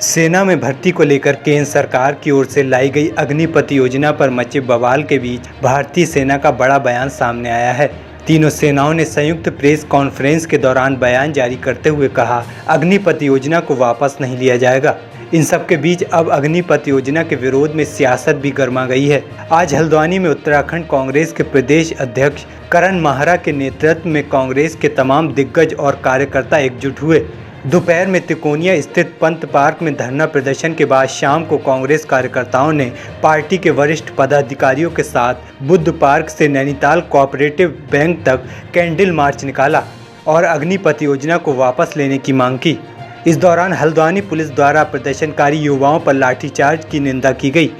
सेना में भर्ती को लेकर केंद्र सरकार की ओर से लाई गई अग्निपथ योजना पर मचे बवाल के बीच भारतीय सेना का बड़ा बयान सामने आया है। तीनों सेनाओं ने संयुक्त प्रेस कॉन्फ्रेंस के दौरान बयान जारी करते हुए कहा, अग्निपथ योजना को वापस नहीं लिया जाएगा। इन सब के बीच अब अग्निपथ योजना के विरोध में सियासत भी गर्मा गई है। आज हल्द्वानी में उत्तराखंड कांग्रेस के प्रदेश अध्यक्ष करण माहरा के नेतृत्व में कांग्रेस के तमाम दिग्गज और कार्यकर्ता एकजुट हुए। दोपहर में तिकोनिया स्थित पंत पार्क में धरना प्रदर्शन के बाद शाम को कांग्रेस कार्यकर्ताओं ने पार्टी के वरिष्ठ पदाधिकारियों के साथ बुद्ध पार्क से नैनीताल कोऑपरेटिव बैंक तक कैंडल मार्च निकाला और अग्निपथ योजना को वापस लेने की मांग की। इस दौरान हल्द्वानी पुलिस द्वारा प्रदर्शनकारी युवाओं पर लाठीचार्ज की निंदा की गई।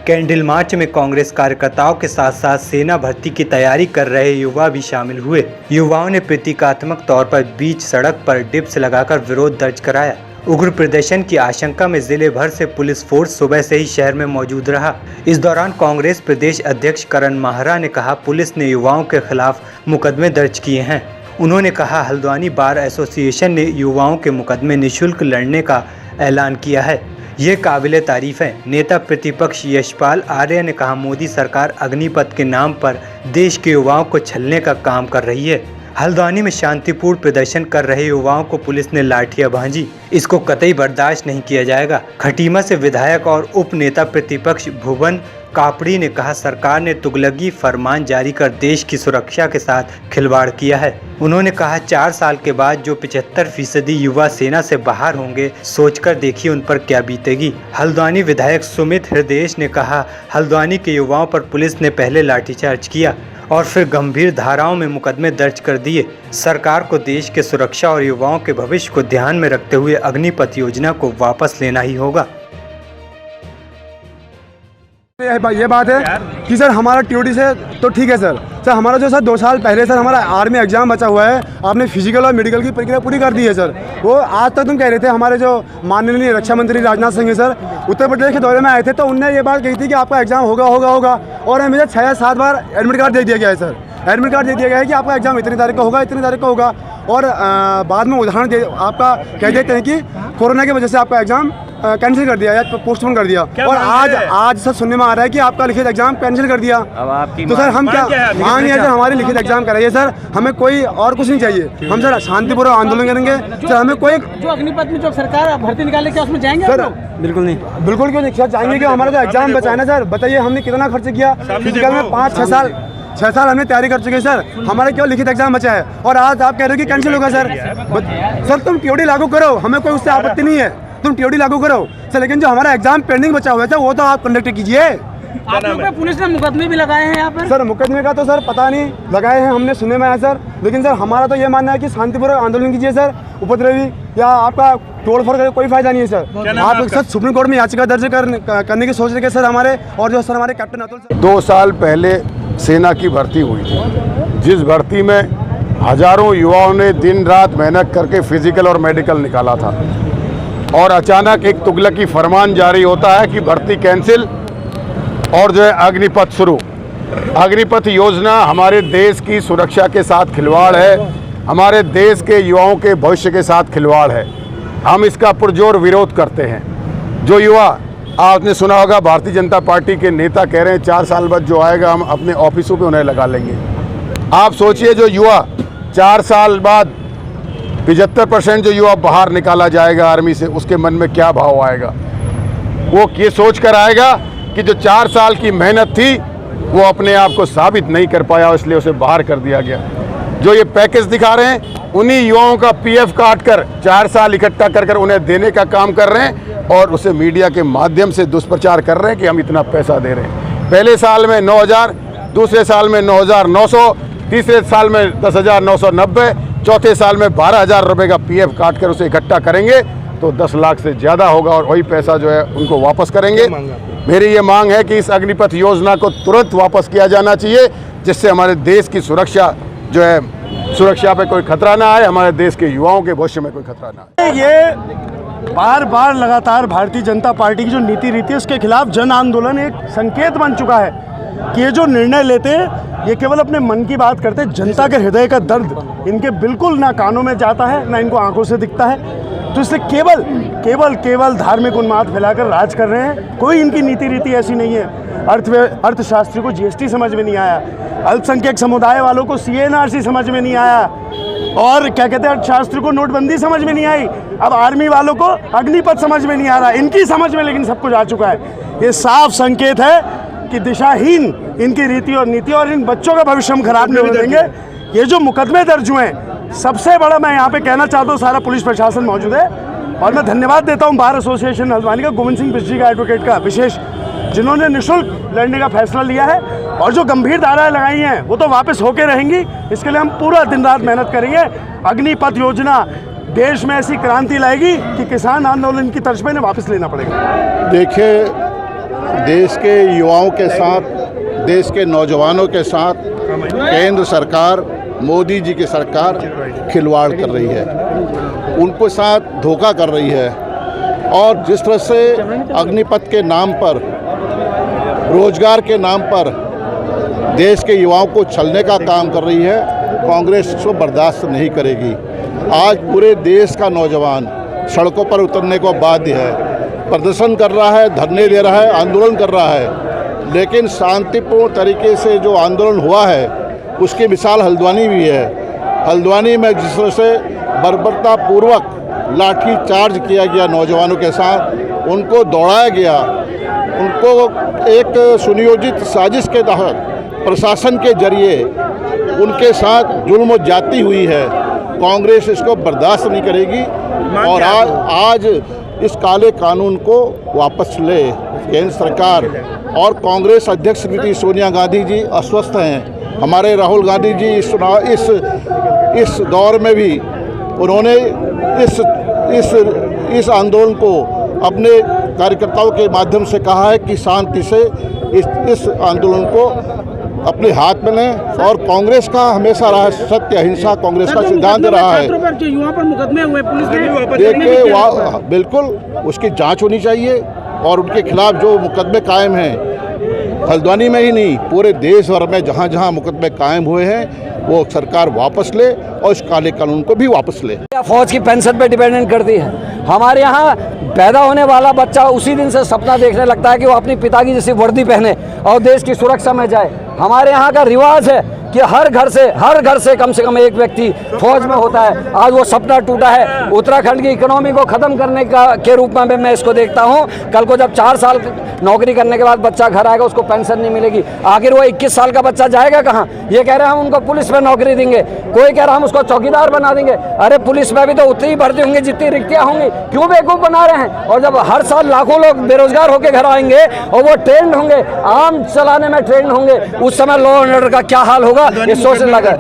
कैंडल मार्च में कांग्रेस कार्यकर्ताओं के साथ साथ सेना भर्ती की तैयारी कर रहे युवा भी शामिल हुए। युवाओं ने प्रतीकात्मक तौर पर बीच सड़क पर डिप्स लगाकर विरोध दर्ज कराया। उग्र प्रदर्शन की आशंका में जिले भर से पुलिस फोर्स सुबह से ही शहर में मौजूद रहा। इस दौरान कांग्रेस प्रदेश अध्यक्ष करण माहरा ने कहा, पुलिस ने युवाओं के खिलाफ मुकदमे दर्ज किए हैं। उन्होंने कहा, हल्द्वानी बार एसोसिएशन ने युवाओं के मुकदमे निःशुल्क लड़ने का ऐलान किया है। ये काबिले तारीफ है। नेता प्रतिपक्ष यशपाल आर्य ने कहा, मोदी सरकार अग्निपथ के नाम पर देश के युवाओं को छलने का काम कर रही है। हल्द्वानी में शांतिपूर्ण प्रदर्शन कर रहे युवाओं को पुलिस ने लाठियां भांजी। इसको कतई बर्दाश्त नहीं किया जाएगा। खटीमा से विधायक और उप नेता प्रतिपक्ष भुवन कापड़ी ने कहा, सरकार ने तुगलकी फरमान जारी कर देश की सुरक्षा के साथ खिलवाड़ किया है। उन्होंने कहा, 4 साल के बाद जो 75% युवा सेना से बाहर होंगे, सोचकर देखिए उन पर क्या बीतेगी। हल्द्वानी विधायक सुमित हृदयेश ने कहा, हल्द्वानी के युवाओं पर पुलिस ने पहले लाठीचार्ज किया और फिर गंभीर धाराओं में मुकदमे दर्ज कर दिए। सरकार को देश के सुरक्षा और युवाओं के भविष्य को ध्यान में रखते हुए अग्निपथ योजना को वापस लेना ही होगा। ये बात है कि सर हमारा टीओडी से तो ठीक है सर हमारा जो सर 2 साल पहले सर हमारा आर्मी एग्जाम बचा हुआ है, आपने फिजिकल और मेडिकल की प्रक्रिया पूरी कर दी है सर। वो आज तक तुम कह रहे थे, हमारे जो माननीय रक्षा मंत्री राजनाथ सिंह है सर, उत्तर प्रदेश के दौरे में आए थे तो उनने ये बात कही थी कि आपका एग्जाम होगा और हमें 6 या 7 बार एडमिट कार्ड दे दिया गया है सर। एडमिट कार्ड दे दिया गया है कि आपका एग्जाम इतनी तारीख को होगा, इतनी तारीख को होगा, और बाद में उदाहरण आपका कह देते हैं कि कोरोना की वजह से आपका एग्जाम कैंसिल कर दिया या पोस्टपोन कर दिया। और आज सर सुनने में आ रहा है कि आपका लिखित एग्जाम कैंसिल कर दिया। अब आपकी तो सर हम क्या मांग है सर, हमारी लिखित एग्जाम कराइए सर, हमें कोई और कुछ नहीं चाहिए। हम सर शांतिपूर्वक आंदोलन करेंगे सर। हमें कोई जो अग्निपथ में जो सरकार भर्ती निकाले क्या उसमें जाएंगे सर? बिल्कुल नहीं, बिल्कुल क्यों नहीं सर जाएंगे। क्यों? हमारा जो एग्जाम बचा है ना सर, बताइए हमने कितना खर्च किया फिजिकल में। 5-6 साल हमने तैयारी कर चुके हैं सर, हमारे केवल लिखित एग्जाम बचा है और आज आप कह रहे हो कि कैंसिल होगा सर। सर तुम टीओडी लागू करो, हमें कोई उससे आपत्ति नहीं है, तुम टीओडी लागू करो सर, लेकिन जो हमारा एग्जाम पेंडिंग बचा हुआ है वो तो आप कंडक्ट कीजिए। आप लोग पे पुलिस ने मुकदमे भी लगाए हैं यहाँ पर सर? मुकदमे का तो सर पता नहीं, लगाए हैं हमने सुनने में आया सर, लेकिन सर हमारा तो ये मानना है कि शांतिपूर्वक आंदोलन कीजिए सर। उपद्रवी या आपका तोड़फोड़ करके कोई फायदा नहीं है सर। आप सर सुप्रीम कोर्ट में याचिका दर्ज करने की सोच रहे हैं सर हमारे, और जो सर हमारे कैप्टन अतुल सर। 2 साल पहले सेना की भर्ती हुई थी, जिस भर्ती में हजारों युवाओं ने दिन रात मेहनत करके फिजिकल और मेडिकल निकाला था, और अचानक एक तुगलकी फरमान जारी होता है कि भर्ती कैंसिल और जो है अग्निपथ शुरू। अग्निपथ योजना हमारे देश की सुरक्षा के साथ खिलवाड़ है, हमारे देश के युवाओं के भविष्य के साथ खिलवाड़ है। हम इसका पुरजोर विरोध करते हैं। जो युवा, आपने सुना होगा भारतीय जनता पार्टी के नेता कह रहे हैं 4 साल बाद जो आएगा हम अपने ऑफिसों पे उन्हें लगा लेंगे। आप सोचिए, जो युवा 4 साल बाद 75% जो युवा बाहर निकाला जाएगा आर्मी से, उसके मन में क्या भाव आएगा? वो ये सोच कर आएगा कि जो 4 साल की मेहनत थी वो अपने आप को साबित नहीं कर पाया, इसलिए उसे बाहर कर दिया गया। जो ये पैकेज दिखा रहे हैं, उन्हीं युवाओं का पीएफ काट कर 4 साल इकट्ठा कर उन्हें देने का काम कर रहे हैं और उसे मीडिया के माध्यम से दुष्प्रचार कर रहे हैं कि हम इतना पैसा दे रहे हैं। पहले साल में 9,000, दूसरे साल में 9,900, तीसरे साल में 10,990, चौथे साल में 12,000 रुपये का पीएफ काट कर उसे इकट्ठा करेंगे तो 10 लाख से ज़्यादा होगा और वही पैसा जो है उनको वापस करेंगे। मेरी ये मांग है कि इस अग्निपथ योजना को तुरंत वापस किया जाना चाहिए, जिससे हमारे देश की सुरक्षा जो है, सुरक्षा पे कोई खतरा ना आए, हमारे देश के युवाओं के भविष्य में कोई खतरा ना आए। ये बार लगातार भारतीय जनता पार्टी की जो नीति रीति है उसके खिलाफ जन आंदोलन एक संकेत बन चुका है कि ये जो निर्णय लेते हैं ये केवल अपने मन की बात करते हैं। जनता के हृदय का दर्द इनके बिल्कुल ना कानों में जाता है, ना इनको आंखों से दिखता है। तो इससे केवल धार्मिक उन्माद फैलाकर राज कर रहे हैं। कोई इनकी नीति रीति ऐसी नहीं है। अर्थशास्त्री को जीएसटी समझ में नहीं आया, अल्पसंख्यक समुदाय वालों को सीएनआरसी समझ में नहीं आया, और क्या कहते हैं अर्थशास्त्री को नोटबंदी समझ में नहीं आई, अब आर्मी वालों को अग्निपथ समझ में नहीं आ रहा। इनकी समझ में लेकिन सब कुछ आ चुका है। ये साफ संकेत है कि दिशाहीन इनकी रीति और नीति, और इन बच्चों का भविष्य हम खराब नहीं होने देंगे। ये जो मुकदमे दर्ज हुए हैं, सबसे बड़ा मैं यहाँ पे कहना चाहता हूँ, सारा पुलिस प्रशासन मौजूद है, और मैं धन्यवाद देता हूँ बार एसोसिएशन हल्द्वानी का, गोविंद सिंह बिष्ट जी का, एडवोकेट का विशेष, जिन्होंने निःशुल्क लड़ने का फैसला लिया है। और जो गंभीर धाराएं लगाई हैं वो तो वापस होके रहेंगी। इसके लिए हम पूरा दिन रात मेहनत करेंगे। अग्निपथ योजना देश में ऐसी क्रांति लाएगी कि किसान आंदोलन की तर्ज पे इन्हें वापस लेना पड़ेगा। देखिए, देश के युवाओं के साथ, देश के नौजवानों के साथ केंद्र सरकार, मोदी जी की सरकार खिलवाड़ कर रही है, उनको साथ धोखा कर रही है। और जिस तरह से अग्निपथ के नाम पर, रोजगार के नाम पर देश के युवाओं को छलने का काम कर रही है, कांग्रेस इसको बर्दाश्त नहीं करेगी। आज पूरे देश का नौजवान सड़कों पर उतरने को बाध्य है, प्रदर्शन कर रहा है, धरने दे रहा है, आंदोलन कर रहा है, लेकिन शांतिपूर्ण तरीके से जो आंदोलन हुआ है उसकी मिसाल हल्द्वानी भी है। हल्द्वानी में जिस तरह से बर्बरतापूर्वक लाठी चार्ज किया गया नौजवानों के साथ, उनको दौड़ाया गया, उनको एक सुनियोजित साजिश के तहत प्रशासन के जरिए उनके साथ जुल्म और ज्यादती हुई है। कांग्रेस इसको बर्दाश्त नहीं करेगी और आज इस काले कानून को वापस ले केंद्र सरकार। और कांग्रेस अध्यक्ष श्रीमती सोनिया गांधी जी अस्वस्थ हैं। हमारे राहुल गांधी जी इस दौर में भी उन्होंने इस आंदोलन को अपने कार्यकर्ताओं के माध्यम से कहा है कि शांति से इस आंदोलन को अपने हाथ में लें। और कांग्रेस का हमेशा रहा सत्य अहिंसा, कांग्रेस का सिद्धांत रहा है। युवा पर मुकदमे हुए, पुलिस देखिए, बिल्कुल उसकी जांच होनी चाहिए और उनके खिलाफ जो मुकदमे कायम हैं, हल्द्वानी में ही नहीं पूरे देश भर में जहाँ जहाँ मुकदमे कायम हुए हैं, वो सरकार वापस ले और इस काले कानून को भी वापस ले। फौज की पेंशन पे डिपेंडेंट करती है। हमारे यहाँ पैदा होने वाला बच्चा उसी दिन से सपना देखने लगता है कि वो अपनी पिता की जैसी वर्दी पहने और देश की सुरक्षा में जाए। हमारे यहाँ का रिवाज है कि हर घर से कम एक व्यक्ति फौज में होता है। आज वो सपना टूटा है। उत्तराखंड की इकोनॉमी को ख़त्म करने के रूप में मैं इसको देखता हूँ। कल को जब 4 साल नौकरी करने के बाद बच्चा घर आएगा, उसको पेंशन नहीं मिलेगी। आखिर वो 21 साल का बच्चा जाएगा कहाँ? ये कह रहे हैं हम उनको पुलिस में नौकरी देंगे, कोई कह रहा हम उसको चौकीदार बना देंगे। अरे पुलिस में भी तो उतनी ही भर्ती होंगी जितनी रिक्तियाँ होंगी। क्यों बेवकूफ़ बना रहे हैं? और जब हर साल लाखों लोग बेरोजगार होकर घर आएंगे और वो ट्रेंड होंगे, आम चलाने में ट्रेंड होंगे, उस समय लॉ एंड ऑर्डर का क्या हाल होगा ये सोचने लगा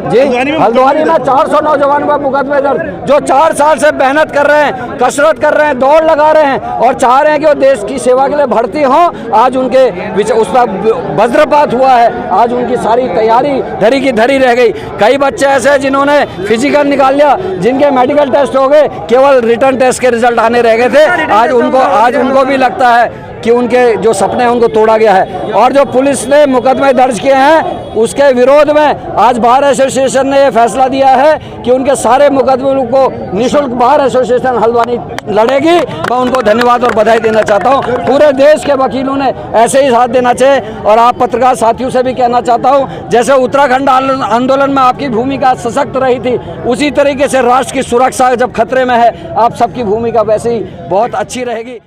जी। हल्द्वानी में 400 नौजवान पर मुकदमे दर्ज, जो 4 साल से मेहनत कर रहे हैं, कसरत कर रहे हैं, दौड़ लगा रहे हैं और चाह रहे हैं कि वो देश की सेवा के लिए भर्ती हों। आज उनके उस पर वज्रपात हुआ है। आज उनकी सारी तैयारी धरी की धरी रह गई। कई बच्चे ऐसे हैं जिन्होंने फिजिकल निकाल लिया, जिनके मेडिकल टेस्ट हो गए, केवल रिटर्न टेस्ट के रिजल्ट आने रह गए थे। आज उनको भी लगता है कि उनके जो सपने हैं उनको तोड़ा गया है। और जो पुलिस ने मुकदमे दर्ज किए हैं उसके विरोध में आज बार एसोसिएशन ने यह फैसला दिया है कि उनके सारे मुकदमों को निःशुल्क बार एसोसिएशन हल्द्वानी लड़ेगी। मैं उनको धन्यवाद और बधाई देना चाहता हूं। पूरे देश के वकीलों ने ऐसे ही साथ देना चाहिए। और आप पत्रकार साथियों से भी कहना चाहता हूं, जैसे उत्तराखंड आंदोलन में आपकी भूमिका सशक्त रही थी, उसी तरीके से राष्ट्र की सुरक्षा जब खतरे में है, आप सबकी भूमिका वैसे ही बहुत अच्छी रहेगी।